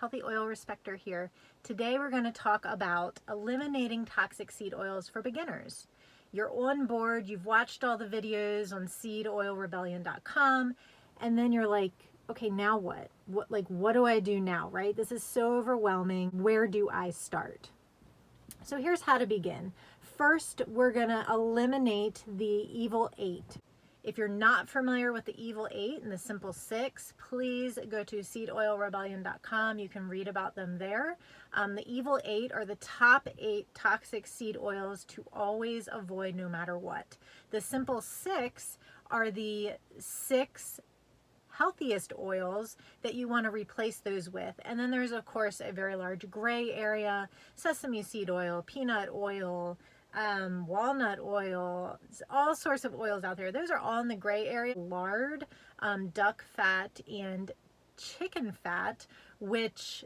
Healthy Oil Respecter here. Today we're going to talk about eliminating toxic seed oils for beginners. You're on board, you've watched all the videos on seedoilrebellion.com, and then you're like, okay, now what? What do I do now, right? This is so overwhelming. Where do I start? So here's how to begin. First, we're going to eliminate the evil 8. If you're not familiar with the evil 8 and the simple 6, please go to seedoilrebellion.com. You can read about them there. The evil 8 are the top 8 toxic seed oils to always avoid no matter what. The simple 6 are the 6 healthiest oils that you want to replace those with. And then there's of course a very large gray area: sesame seed oil, peanut oil, walnut oil, all sorts of oils out there. Those are all in the gray area. Lard, duck fat, and chicken fat, which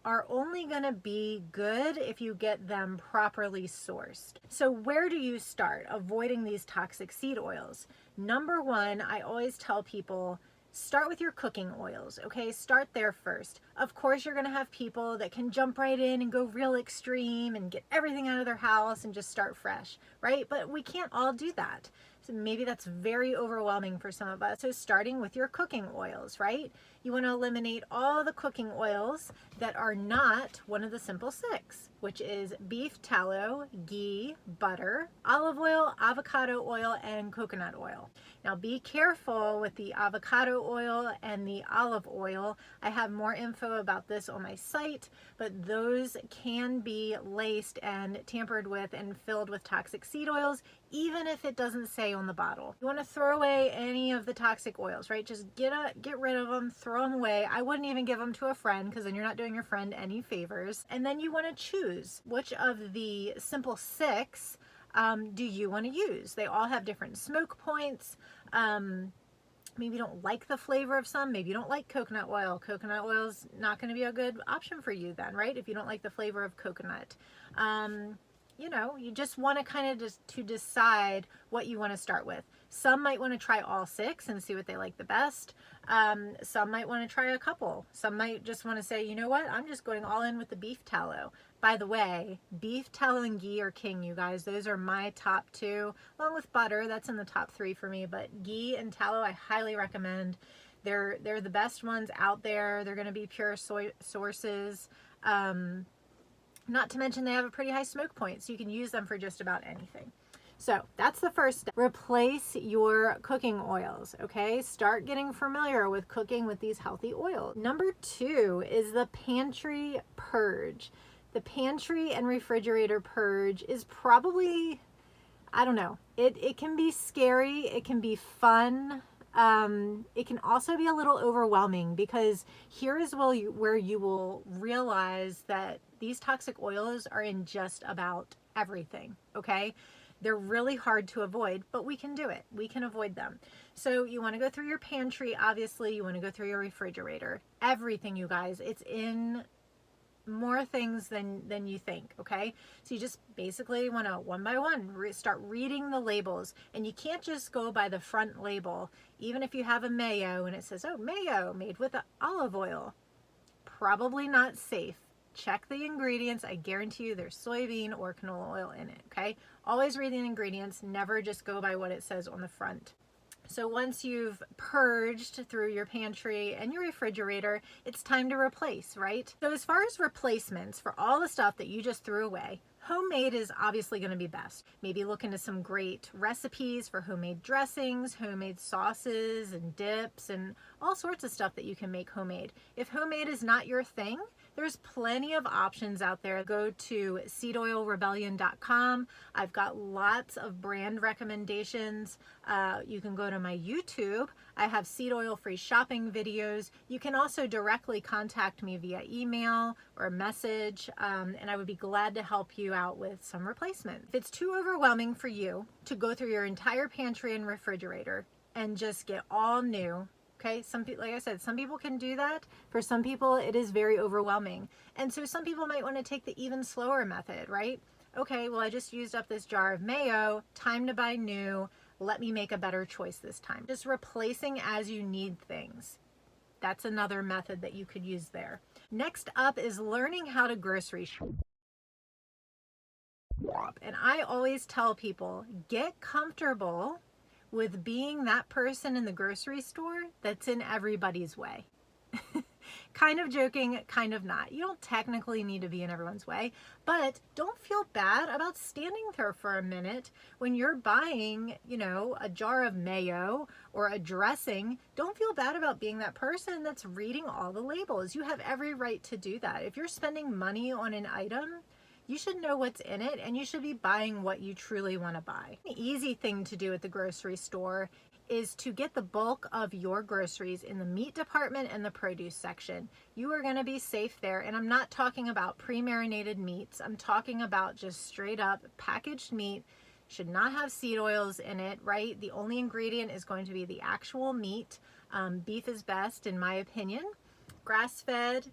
are only going to be good if you get them properly sourced. So where do you start avoiding these toxic seed oils? Number one, I always tell people, start with your cooking oils, okay? Start there first. Of course, you're gonna have people that can jump right in and go real extreme and get everything out of their house and just start fresh, right? But we can't all do that. So maybe that's very overwhelming for some of us. So starting with your cooking oils, right? You wanna eliminate all the cooking oils that are not one of the simple 6, which is beef tallow, ghee, butter, olive oil, avocado oil, and coconut oil. Now be careful with the avocado oil and the olive oil. I have more info about this on my site, but those can be laced and tampered with and filled with toxic seed oils, even if it doesn't say on the bottle. You want to throw away any of the toxic oils, right? Just get rid of them, throw them away. I wouldn't even give them to a friend, because then you're not doing your friend any favors. And then you want to choose which of the simple 6 do you want to use. They all have different smoke points. Maybe you don't like the flavor of some. Maybe you don't like coconut oil. Coconut oil is not going to be a good option for you then, right? If you don't like the flavor of coconut. You know, you just want to kind of just to decide what you want to start with. Some might want to try all 6 and see what they like the best. Some might want to try a couple. Some might just want to say, you know what, I'm just going all in with the beef tallow. By the way, beef tallow and ghee are king, you guys. Those are my top 2, along with butter. That's in the top 3 for me. But ghee and tallow, I highly recommend. They're the best ones out there. They're going to be pure soy sources. Not to mention they have a pretty high smoke point, so you can use them for just about anything. So that's the first step. Replace your cooking oils, okay? Start getting familiar with cooking with these healthy oils. Number 2 is the pantry purge. The pantry and refrigerator purge is probably, I don't know, it can be scary, it can be fun. It can also be a little overwhelming, because here is where you will realize that these toxic oils are in just about everything, okay? They're really hard to avoid, but we can do it. We can avoid them. So you want to go through your pantry, obviously. You want to go through your refrigerator. Everything, you guys. It's in more things than you think, okay? So you just basically want to one by one start reading the labels, and you can't just go by the front label. Even if you have a mayo and it says, oh, mayo made with olive oil, probably not safe. Check the ingredients. I guarantee you there's soybean or canola oil in it, okay? Always read the ingredients, never just go by what it says on the front. So once you've purged through your pantry and your refrigerator, it's time to replace, right? So as far as replacements for all the stuff that you just threw away, homemade is obviously going to be best. Maybe look into some great recipes for homemade dressings, homemade sauces and dips, and all sorts of stuff that you can make homemade. If homemade is not your thing, there's plenty of options out there. Go to seedoilrebellion.com. I've got lots of brand recommendations. You can go to my YouTube. I have seed oil free shopping videos. You can also directly contact me via email or message, and I would be glad to help you out with some replacement. If it's too overwhelming for you to go through your entire pantry and refrigerator and just get all new, okay, some people, like I said, some people can do that. For some people, it is very overwhelming. And so some people might want to take the even slower method, right? Okay, well, I just used up this jar of mayo, time to buy new. Let me make a better choice this time. Just replacing as you need things. That's another method that you could use there. Next up is learning how to grocery shop. And I always tell people, get comfortable with being that person in the grocery store that's in everybody's way. Kind of joking, kind of not. You don't technically need to be in everyone's way, but don't feel bad about standing there for a minute when you're buying, a jar of mayo or a dressing. Don't feel bad about being that person that's reading all the labels. You have every right to do that. If you're spending money on an item, you should know what's in it, and you should be buying what you truly want to buy. The easy thing to do at the grocery store is to get the bulk of your groceries in the meat department and the produce section. You are going to be safe there, and I'm not talking about pre-marinated meats. I'm talking about just straight up packaged meat. Should not have seed oils in it, right? The only ingredient is going to be the actual meat. Beef is best in my opinion. Grass-fed,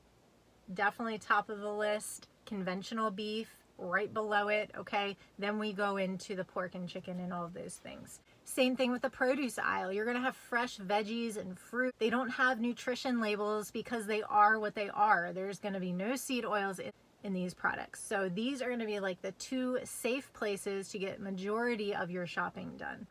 definitely top of the list. Conventional beef right below it, okay? Then we go into the pork and chicken and all of those things. Same thing with the produce aisle. You're gonna have fresh veggies and fruit. They don't have nutrition labels because they are what they are. There's gonna be no seed oils in these products. So these are gonna be like the two safe places to get majority of your shopping done.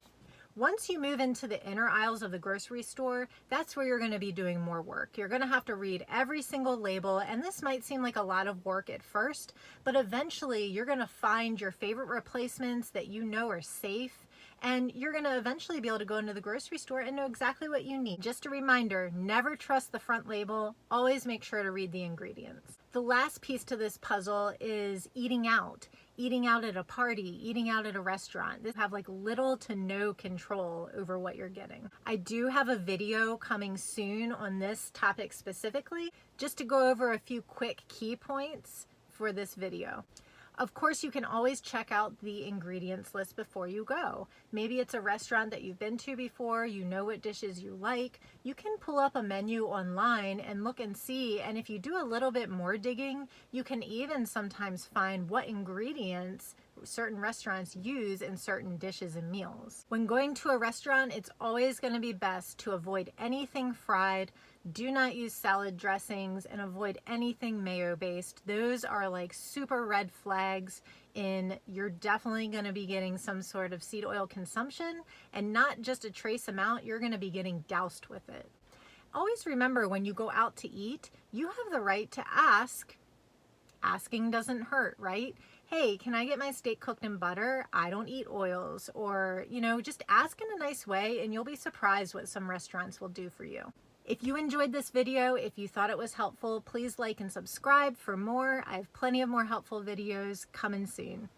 Once you move into the inner aisles of the grocery store, that's where you're going to be doing more work. You're going to have to read every single label, and this might seem like a lot of work at first, but eventually you're going to find your favorite replacements that you know are safe, and you're going to eventually be able to go into the grocery store and know exactly what you need. Just a reminder, never trust the front label. Always make sure to read the ingredients. The last piece to this puzzle is eating out. Eating out at a party, eating out at a restaurant. They have like little to no control over what you're getting. I do have a video coming soon on this topic specifically, just to go over a few quick key points for this video. Of course, you can always check out the ingredients list before you go. Maybe it's a restaurant that you've been to before, you know what dishes you like. You can pull up a menu online and look and see, and if you do a little bit more digging, you can even sometimes find what ingredients certain restaurants use in certain dishes and meals. When going to a restaurant, it's always going to be best to avoid anything fried. Do not use salad dressings, and avoid anything mayo based. Those are like super red flags you're definitely going to be getting some sort of seed oil consumption, and not just a trace amount. You're going to be getting doused with it. Always remember, when you go out to eat, you have the right to ask. Asking doesn't hurt, right? Hey, can I get my steak cooked in butter? I don't eat oils. Or, just ask in a nice way, and you'll be surprised what some restaurants will do for you. If you enjoyed this video, if you thought it was helpful, please like and subscribe for more. I have plenty of more helpful videos coming soon.